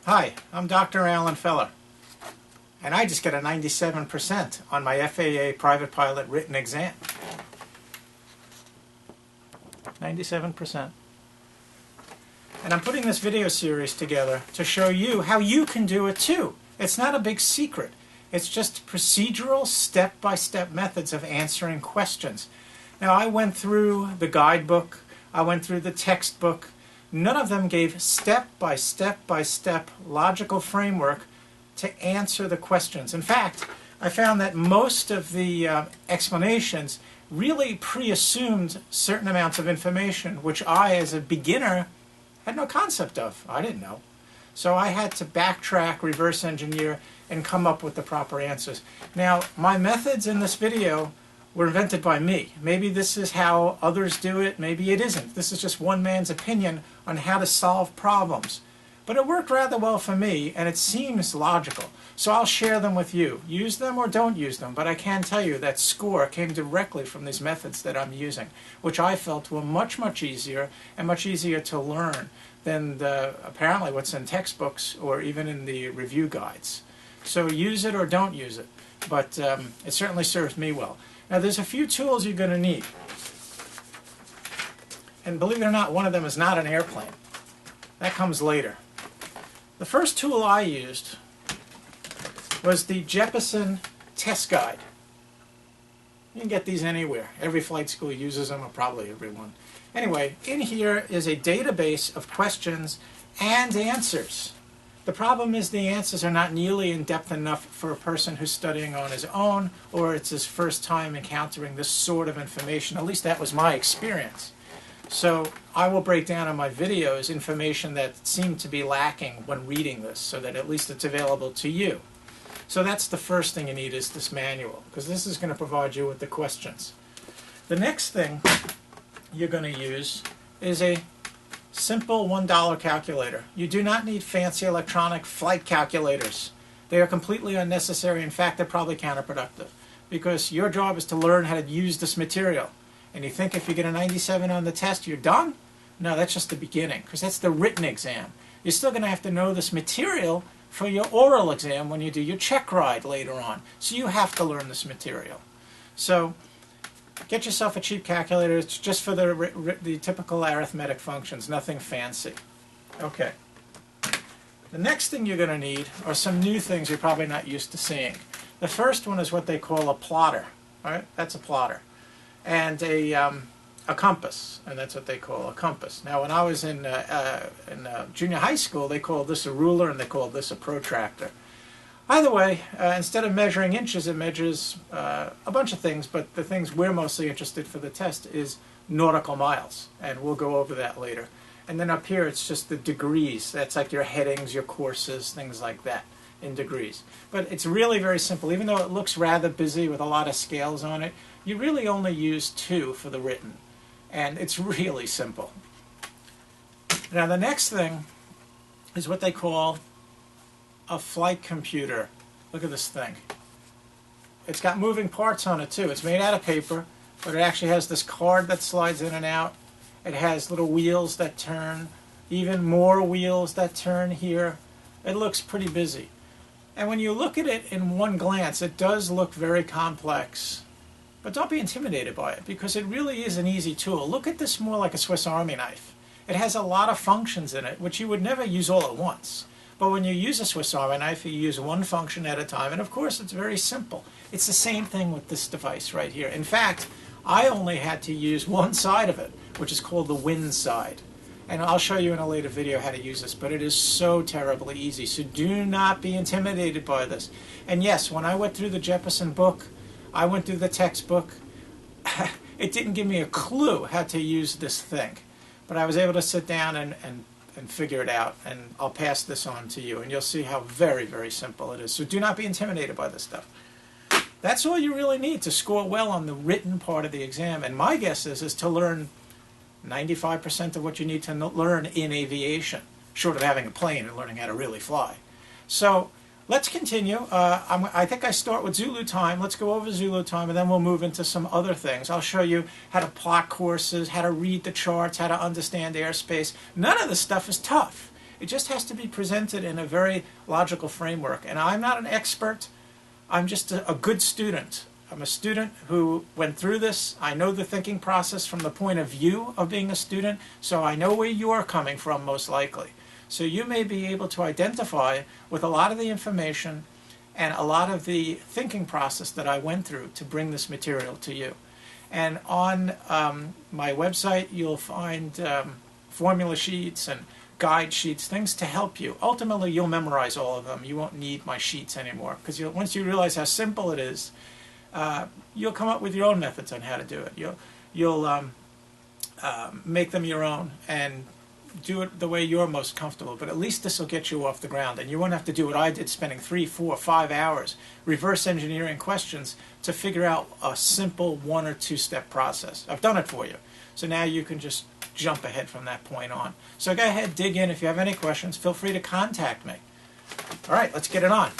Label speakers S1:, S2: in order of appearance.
S1: Hi, I'm Dr. Alan Feller, and I just got a 97% on my FAA Private Pilot written exam. 97%. And I'm putting this video series together to show you how you can do it too. It's not a big secret. It's just procedural, step-by-step methods of answering questions. Now, I went through the guidebook, I went through the textbook. None of them gave step-by-step logical framework to answer the questions. In fact, I found that most of the explanations really pre-assumed certain amounts of information, which I, as a beginner, had no concept of. I didn't know. So I had to backtrack, reverse engineer, and come up with the proper answers. Now, my methods in this video were invented by me. Maybe this is how others do it, maybe it isn't. This is just one man's opinion on how to solve problems. But it worked rather well for me, and it seems logical. So I'll share them with you. Use them or don't use them, but I can tell you that score came directly from these methods that I'm using, which I felt were much, much easier and much easier to learn than apparently what's in textbooks or even in the review guides. So use it or don't use it, but it certainly serves me well. Now, there's a few tools you're going to need. And believe it or not, one of them is not an airplane. That comes later. The first tool I used was the Jeppesen Test Guide. You can get these anywhere. Every flight school uses them, or probably everyone. Anyway, in here is a database of questions and answers. The problem is the answers are not nearly in depth enough for a person who's studying on his own, or it's his first time encountering this sort of information. At least that was my experience. So I will break down in my videos information that seemed to be lacking when reading this, so that at least it's available to you. So that's the first thing you need, is this manual, because this is going to provide you with the questions. The next thing you're going to use is a simple $1 calculator. You do not need fancy electronic flight calculators. They are completely unnecessary. In fact, they're probably counterproductive, because your job is to learn how to use this material. And you think if you get a 97 on the test, you're done? No, that's just the beginning, because that's the written exam. You're still going to have to know this material for your oral exam when you do your check ride later on. So you have to learn this material. So get yourself a cheap calculator. It's just for the typical arithmetic functions, nothing fancy. Okay. The next thing you're going to need are some new things you're probably not used to seeing. The first one is what they call a plotter. All right? That's a plotter. And a compass, and that's what they call a compass. Now, when I was in junior high school, they called this a ruler, and they called this a protractor. Either way, instead of measuring inches, it measures a bunch of things, but the things we're mostly interested for the test is nautical miles, and we'll go over that later. And then up here, it's just the degrees. That's like your headings, your courses, things like that in degrees. But it's really very simple. Even though it looks rather busy with a lot of scales on it, you really only use 2 for the written, and it's really simple. Now, the next thing is what they call a flight computer. Look at this thing. It's got moving parts on it too. It's made out of paper, but it actually has this card that slides in and out. It has little wheels that turn, even more wheels that turn here. It looks pretty busy. And when you look at it in one glance, it does look very complex. But don't be intimidated by it, because it really is an easy tool. Look at this more like a Swiss Army knife. It has a lot of functions in it, which you would never use all at once. But when you use a Swiss Army knife, you use one function at a time, and of course it's very simple. It's the same thing with this device right here. In fact, I only had to use one side of it, which is called the wind side. And I'll show you in a later video how to use this, but it is so terribly easy. So do not be intimidated by this. And yes, when I went through the Jeppesen book, I went through the textbook, it didn't give me a clue how to use this thing. But I was able to sit down and figure it out, and I'll pass this on to you, and you'll see how very, very simple it is. So do not be intimidated by this stuff. That's all you really need to score well on the written part of the exam, and my guess is to learn 95% of what you need to learn in aviation, short of having a plane and learning how to really fly. So let's continue. I think I start with Zulu time. Let's go over Zulu time, and then we'll move into some other things. I'll show you how to plot courses, how to read the charts, how to understand airspace. None of this stuff is tough. It just has to be presented in a very logical framework. And I'm not an expert. I'm just a good student. I'm a student who went through this. I know the thinking process from the point of view of being a student, so I know where you are coming from most likely. So you may be able to identify with a lot of the information and a lot of the thinking process that I went through to bring this material to you. And on my website, you'll find formula sheets and guide sheets, things to help you. Ultimately, you'll memorize all of them. You won't need my sheets anymore, because once you realize how simple it is, you'll come up with your own methods on how to do it. You'll make them your own and do it the way you're most comfortable. But at least this will get you off the ground, and you won't have to do what I did, spending 3, 4, 5 hours reverse engineering questions to figure out a simple 1 or 2 step process. I've done it for you. So now you can just jump ahead from that point on. So go ahead, dig in. If you have any questions, feel free to contact me. All right, let's get it on.